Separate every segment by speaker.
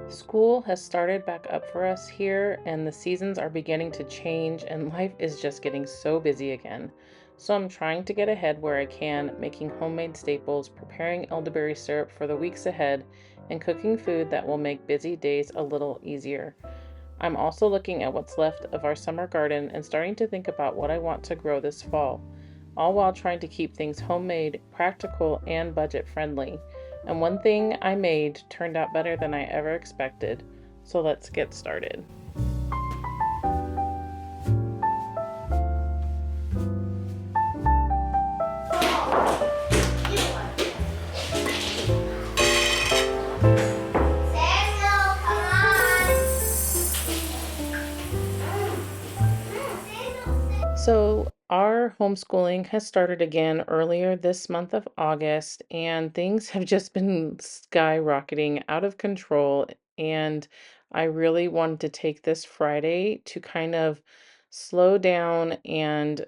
Speaker 1: School has started back up for us here, and the seasons are beginning to change, and life is just getting so busy again. So I'm trying to get ahead where I can, making homemade staples, preparing elderberry syrup for the weeks ahead, and cooking food that will make busy days a little easier. I'm also looking at what's left of our summer garden and starting to think about what I want to grow this fall, all while trying to keep things homemade, practical, and budget friendly. And one thing I made turned out better than I ever expected. So let's get started. So, our homeschooling has started again earlier this month of August, and things have just been skyrocketing out of control. And I really wanted to take this Friday to kind of slow down and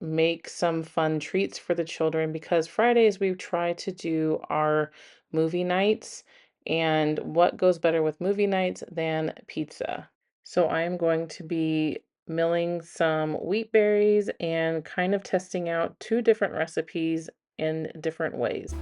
Speaker 1: make some fun treats for the children because Fridays we try to do our movie nights. And what goes better with movie nights than pizza? So I am going to be milling some wheat berries and kind of testing out two different recipes in different ways.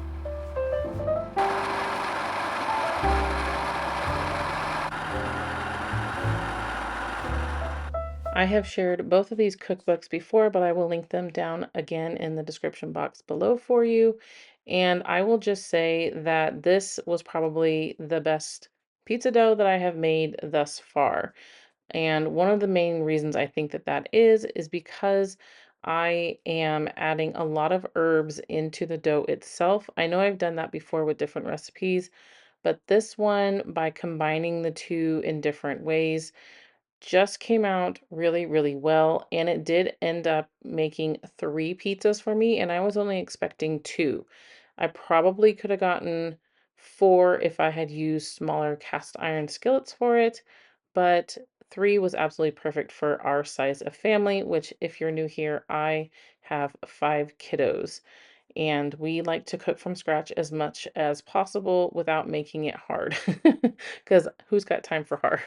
Speaker 1: I have shared both of these cookbooks before, but I will link them down again in the description box below for you. And I will just say that this was probably the best pizza dough that I have made thus far. And one of the main reasons I think that that is because I am adding a lot of herbs into the dough itself. I know I've done that before with different recipes, but this one, by combining the two in different ways, just came out really, really well. And it did end up making three pizzas for me, and I was only expecting two. I probably could have gotten four if I had used smaller cast iron skillets for it, but three was absolutely perfect for our size of family, which, if you're new here, I have five kiddos. And we like to cook from scratch as much as possible without making it hard. Because who's got time for hard?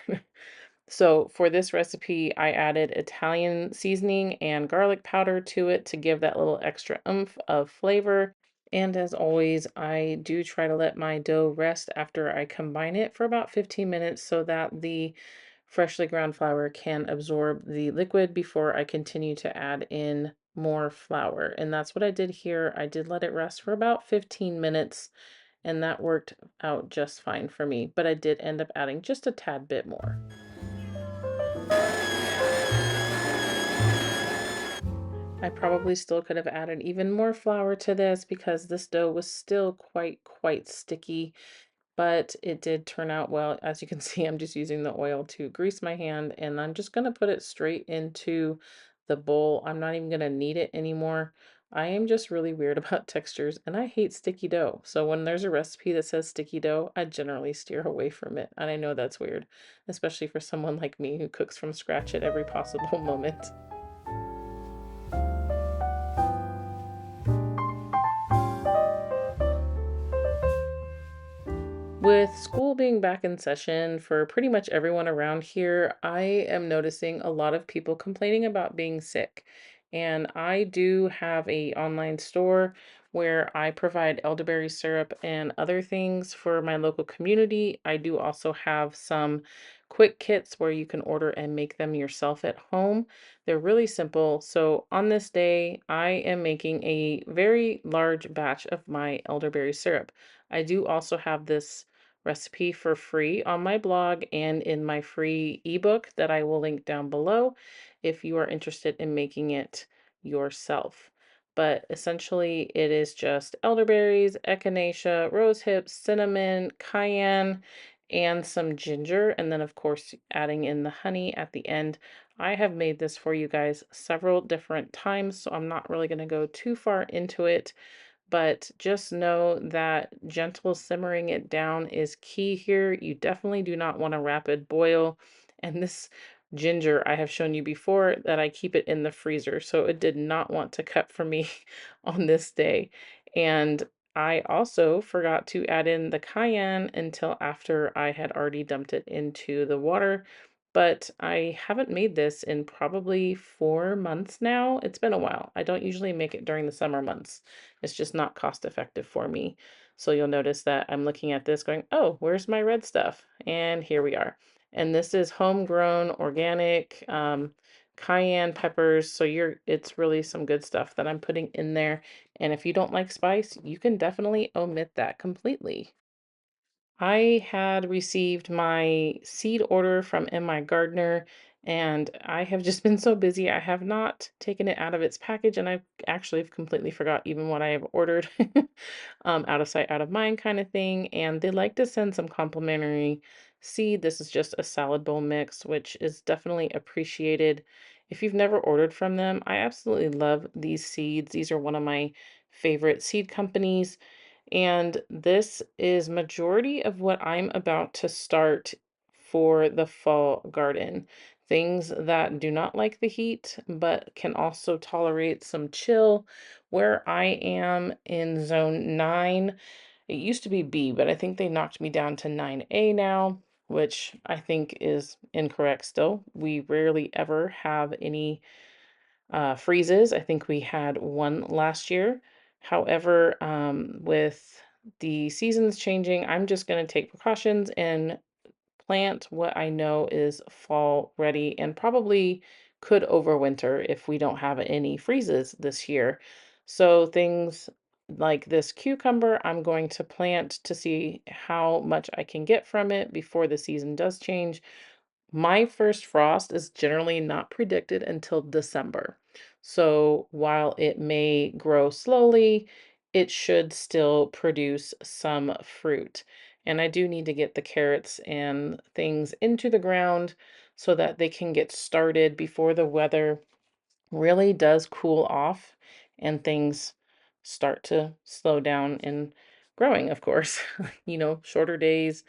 Speaker 1: So for this recipe, I added Italian seasoning and garlic powder to it to give that little extra oomph of flavor. And as always, I do try to let my dough rest after I combine it for about 15 minutes so that the freshly ground flour can absorb the liquid before I continue to add in more flour. And that's what I did here. I did let it rest for about 15 minutes, and that worked out just fine for me. But I did end up adding just a tad bit more. I probably still could have added even more flour to this because this dough was still quite sticky, but it did turn out well. As you can see, I'm just using the oil to grease my hand, and I'm just going to put it straight into the bowl. I'm not even going to knead it anymore. I am just really weird about textures, and I hate sticky dough. So when there's a recipe that says sticky dough, I generally steer away from it. And I know that's weird, especially for someone like me who cooks from scratch at every possible moment. With school being back in session for pretty much everyone around here, I am noticing a lot of people complaining about being sick. And I do have a online store where I provide elderberry syrup and other things for my local community. I do also have some quick kits where you can order and make them yourself at home. They're really simple. So on this day, I am making a very large batch of my elderberry syrup. I do also have this recipe for free on my blog and in my free ebook that I will link down below if you are interested in making it yourself. But essentially, it is just elderberries, echinacea, rose hips, cinnamon, cayenne, and some ginger. And then, of course, adding in the honey at the end. I have made this for you guys several different times, so I'm not really going to go too far into it, but just know that gentle simmering it down is key here. You definitely do not want a rapid boil. And this ginger, I have shown you before that I keep it in the freezer, so it did not want to cut for me on this day. And I also forgot to add in the cayenne until after I had already dumped it into the water. But I haven't made this in probably 4 months now. It's been a while. I don't usually make it during the summer months. It's just not cost effective for me. So you'll notice that I'm looking at this going, oh, where's my red stuff? And here we are. And this is homegrown, organic, cayenne peppers. So it's really some good stuff that I'm putting in there. And if you don't like spice, you can definitely omit that completely. I had received my seed order from My Gardener, and I have just been so busy. I have not taken it out of its package, and I actually have completely forgot even what I have ordered. Out of sight, out of mind kind of thing. And they like to send some complimentary seed. This is just a salad bowl mix, which is definitely appreciated. If you've never ordered from them, I absolutely love these seeds. These are one of my favorite seed companies. And this is majority of what I'm about to start for the fall garden. Things that do not like the heat, but can also tolerate some chill. Where I am in zone 9, it used to be B, but I think they knocked me down to 9A now, which I think is incorrect still. We rarely ever have any freezes. I think we had one last year. However, with the seasons changing, I'm just going to take precautions and plant what I know is fall ready and probably could overwinter if we don't have any freezes this year. So things like this cucumber, I'm going to plant to see how much I can get from it before the season does change. My first frost is generally not predicted until December. So while it may grow slowly, it should still produce some fruit. And I do need to get the carrots and things into the ground so that they can get started before the weather really does cool off and things start to slow down in growing, of course. Shorter days,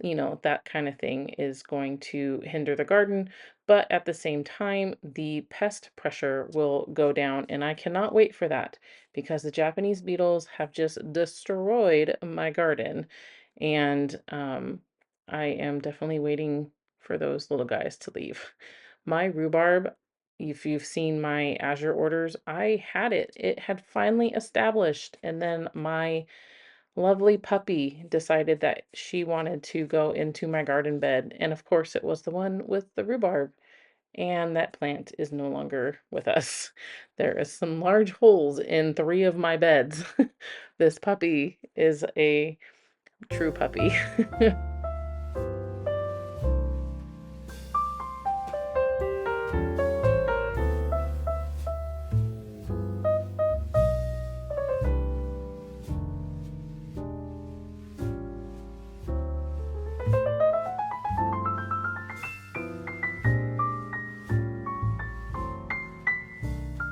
Speaker 1: that kind of thing is going to hinder the garden. But at the same time, the pest pressure will go down. And I cannot wait for that because the Japanese beetles have just destroyed my garden. And I am definitely waiting for those little guys to leave. My rhubarb, if you've seen my Azure orders, I had it. It had finally established. And then my lovely puppy decided that she wanted to go into my garden bed. And of course, it was the one with the rhubarb. And that plant is no longer with us. There is some large holes in 3 of my beds. This puppy is a true puppy.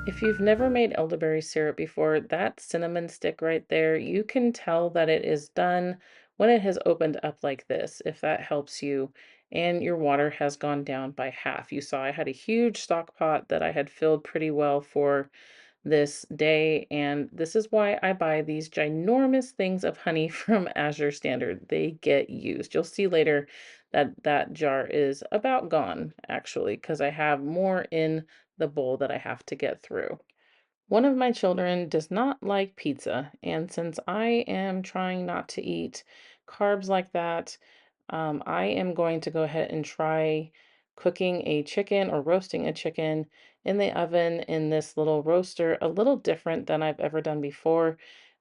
Speaker 1: If you've never made elderberry syrup before, that cinnamon stick right there, you can tell that it is done when it has opened up like this, if that helps you, and your water has gone down by half. You saw I had a huge stock pot that I had filled pretty well for this day, and this is why I buy these ginormous things of honey from Azure Standard. They get used. You'll see later that that jar is about gone, actually, because I have more in the bowl that I have to get through. One of my children does not like pizza, and since I am trying not to eat carbs like that, I am going to go ahead and try cooking a chicken or roasting a chicken in the oven in this little roaster, a little different than I've ever done before.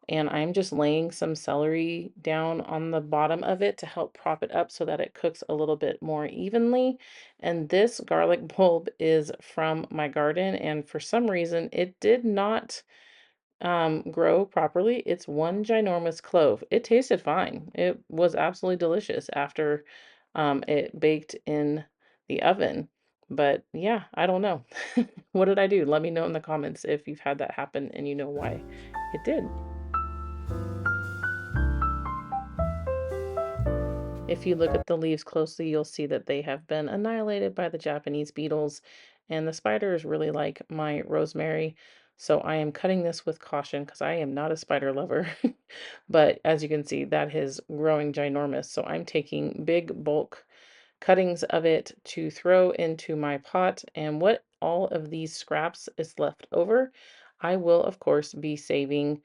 Speaker 1: And I'm just laying some celery down on the bottom of it to help prop it up so that it cooks a little bit more evenly. And this garlic bulb is from my garden, and for some reason, it did not grow properly. It's one ginormous clove. It tasted fine. It was absolutely delicious after it baked in the oven. But yeah, I don't know. What did I do? Let me know in the comments if you've had that happen and you know why it did. If you look at the leaves closely, you'll see that they have been annihilated by the Japanese beetles, and the spiders really like my rosemary. So I am cutting this with caution because I am not a spider lover. But as you can see, that is growing ginormous. So I'm taking big bulk cuttings of it to throw into my pot. And what all of these scraps is left over, I will, of course, be saving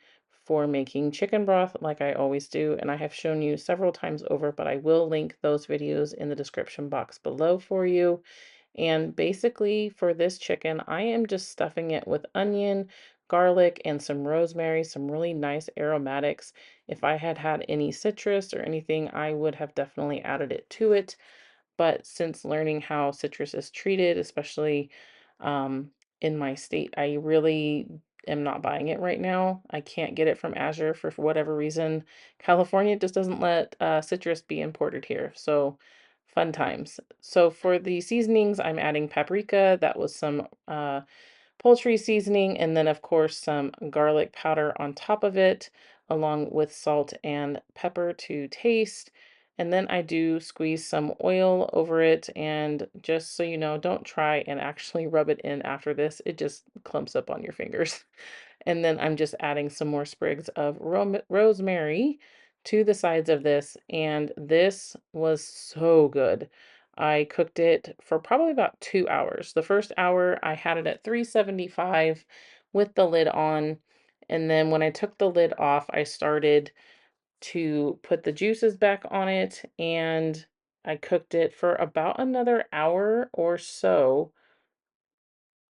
Speaker 1: for making chicken broth like I always do. And I have shown you several times over, but I will link those videos in the description box below for you. And basically, for this chicken, I am just stuffing it with onion, garlic, and some rosemary, some really nice aromatics. If I had had any citrus or anything, I would have definitely added it to it. But since learning how citrus is treated, especially in my state, I really am not buying it right now. I can't get it from Azure for whatever reason. California just doesn't let citrus be imported here. So fun times. So for the seasonings, I'm adding paprika. That was some poultry seasoning, and then, of course, some garlic powder on top of it, along with salt and pepper to taste. And then I do squeeze some oil over it. And just so you know, don't try and actually rub it in after this, it just clumps up on your fingers. And then I'm just adding some more sprigs of rosemary to the sides of this. And this was so good. I cooked it for probably about 2 hours. The first hour, I had it at 375 with the lid on. And then when I took the lid off, I started to put the juices back on it. And I cooked it for about another hour or so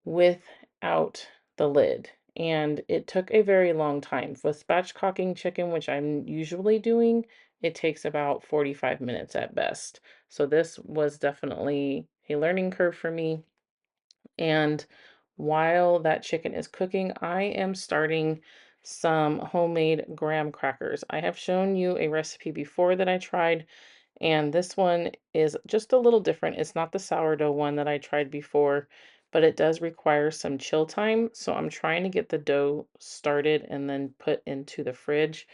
Speaker 1: without the lid. And it took a very long time. With spatchcocking chicken, which I'm usually doing, it takes about 45 minutes at best. So this was definitely a learning curve for me. And while that chicken is cooking, I am starting some homemade graham crackers. I have shown you a recipe before that I tried, and this one is just a little different. It's not the sourdough one that I tried before, but it does require some chill time. So I'm trying to get the dough started and then put into the fridge.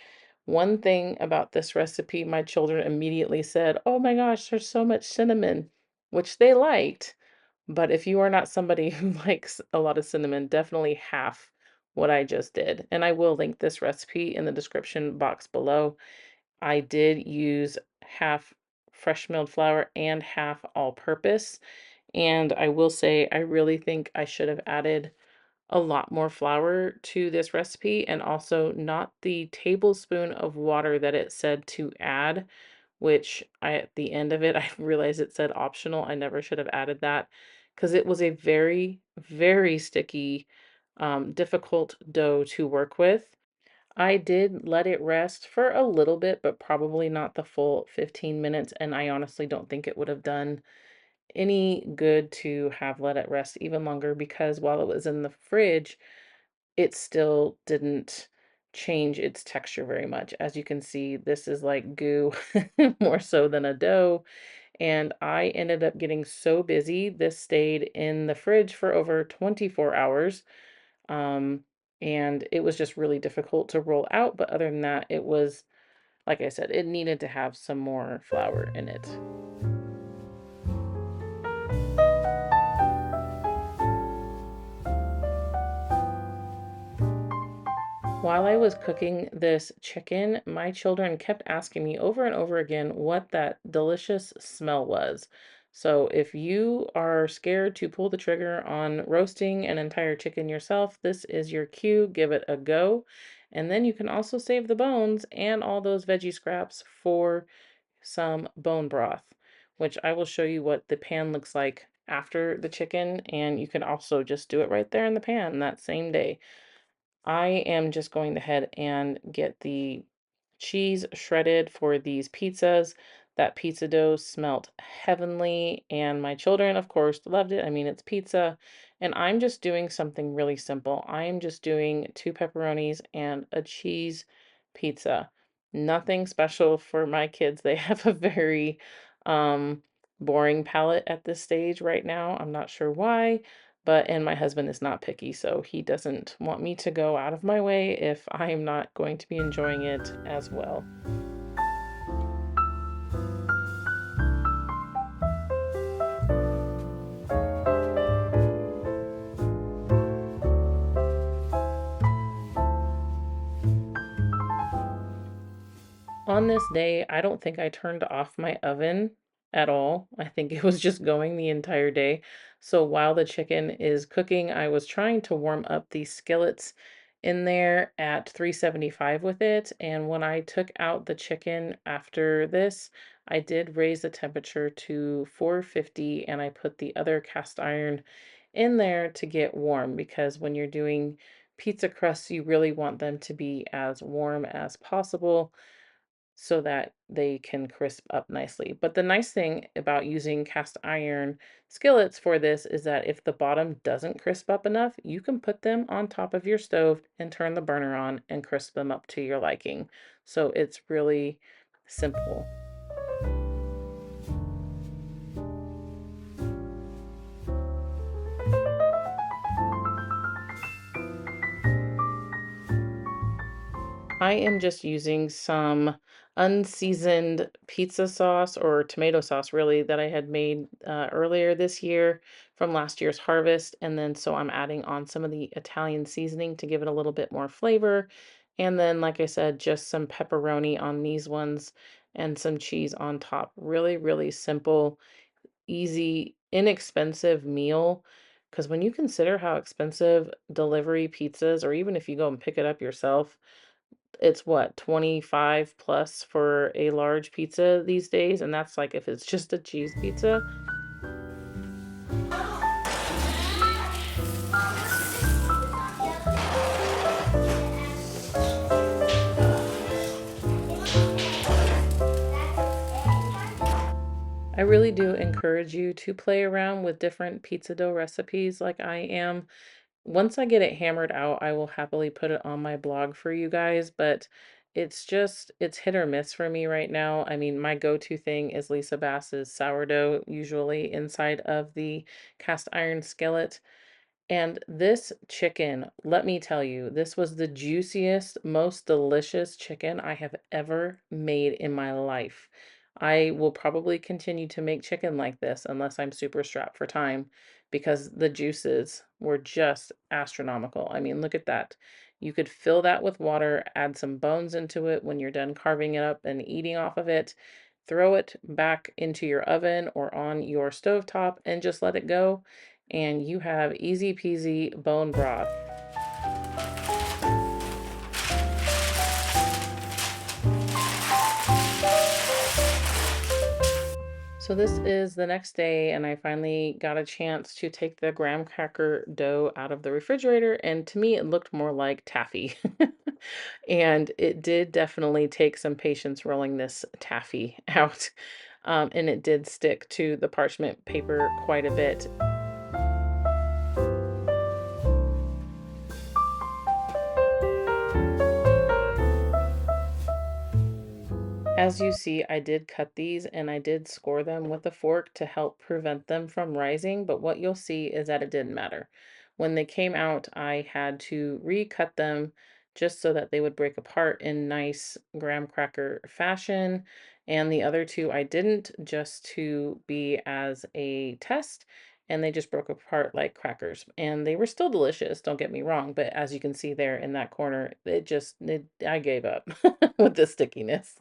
Speaker 1: One thing about this recipe, my children immediately said, "Oh my gosh, there's so much cinnamon," which they liked. But if you are not somebody who likes a lot of cinnamon, definitely half what I just did. And I will link this recipe in the description box below. I did use half fresh milled flour and half all purpose. And I will say, I really think I should have added a lot more flour to this recipe, and also not the tablespoon of water that it said to add, which at the end of it, I realized it said optional. I never should have added that because it was a very, very sticky, difficult dough to work with. I did let it rest for a little bit, but probably not the full 15 minutes. And I honestly don't think it would have done any good to have let it rest even longer because while it was in the fridge, it still didn't change its texture very much. As you can see, this is like goo more so than a dough. And I ended up getting so busy, this stayed in the fridge for over 24 hours. Um, and it was just really difficult to roll out. But other than that, it was, like I said, it needed to have some more flour in it. While I was cooking this chicken, my children kept asking me over and over again what that delicious smell was. So if you are scared to pull the trigger on roasting an entire chicken yourself, this is your cue. Give it a go. And then you can also save the bones and all those veggie scraps for some bone broth, which I will show you what the pan looks like after the chicken. And you can also just do it right there in the pan that same day. I am just going ahead and get the cheese shredded for these pizzas. That pizza dough smelt heavenly, and my children, of course, loved it. I mean, it's pizza, and I'm just doing something really simple. I am just doing two pepperonis and a cheese pizza. Nothing special for my kids. They have a very um, boring palate at this stage right now. I'm not sure why. And my husband is not picky, so he doesn't want me to go out of my way if I'm not going to be enjoying it as well. on this day, I don't think I turned off my oven at all. I think it was just going the entire day. So while the chicken is cooking, I was trying to warm up these skillets in there at 375 with it. And when I took out the chicken after this, I did raise the temperature to 450 and I put the other cast iron in there to get warm because when you're doing pizza crusts, you really want them to be as warm as possible so that they can crisp up nicely. But the nice thing about using cast iron skillets for this is that if the bottom doesn't crisp up enough, you can put them on top of your stove and turn the burner on and crisp them up to your liking. So it's really simple. I am just using some unseasoned pizza sauce or tomato sauce, really, that I had made earlier this year from last year's harvest. And then so I'm adding on some of the Italian seasoning to give it a little bit more flavor. And then, like I said, just some pepperoni on these ones and some cheese on top. Really, really simple, easy, inexpensive meal. Because when you consider how expensive delivery pizzas, or even if you go and pick it up yourself, it's what, 25 plus for a large pizza these days, and that's like if it's just a cheese pizza. I really do encourage you to play around with different pizza dough recipes like I am. Once I get it hammered out, I will happily put it on my blog for you guys, but it's hit or miss for me right now. I mean, my go-to thing is Lisa Bass's sourdough, usually inside of the cast iron skillet. And this chicken, let me tell you, this was the juiciest, most delicious chicken I have ever made in my life. I will probably continue to make chicken like this unless I'm super strapped for time because the juices were just astronomical. I mean, look at that. You could fill that with water, add some bones into it when you're done carving it up and eating off of it, throw it back into your oven or on your stovetop and just let it go and you have easy peasy bone broth. So this is the next day, and I finally got a chance to take the graham cracker dough out of the refrigerator, and to me, it looked more like taffy. And it did definitely take some patience rolling this taffy out. And it did stick to the parchment paper quite a bit. As you see, I did cut these and I did score them with a fork to help prevent them from rising, but what you'll see is that it didn't matter. When they came out, I had to recut them just so that they would break apart in nice graham cracker fashion. And the other two I didn't, just to be as a test, and they just broke apart like crackers. And they were still delicious, don't get me wrong, but as you can see there in that corner, I gave up with the stickiness.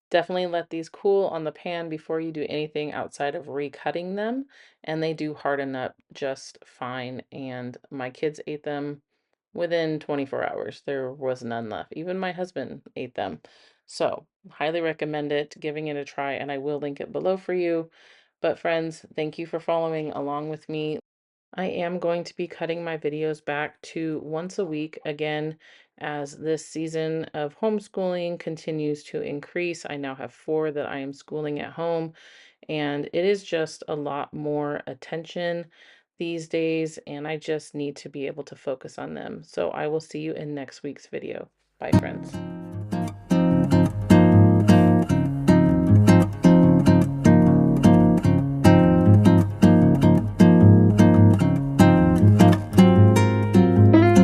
Speaker 1: Definitely let these cool on the pan before you do anything outside of recutting them, and they do harden up just fine, and my kids ate them within 24 hours. There was none left. Even my husband ate them. So, highly recommend it, giving it a try, and I will link it below for you. But friends, thank you for following along with me. I am going to be cutting my videos back to once a week again as this season of homeschooling continues to increase. I now have four that I am schooling at home, and it is just a lot more attention these days, and I just need to be able to focus on them. So I will see you in next week's video. Bye, friends.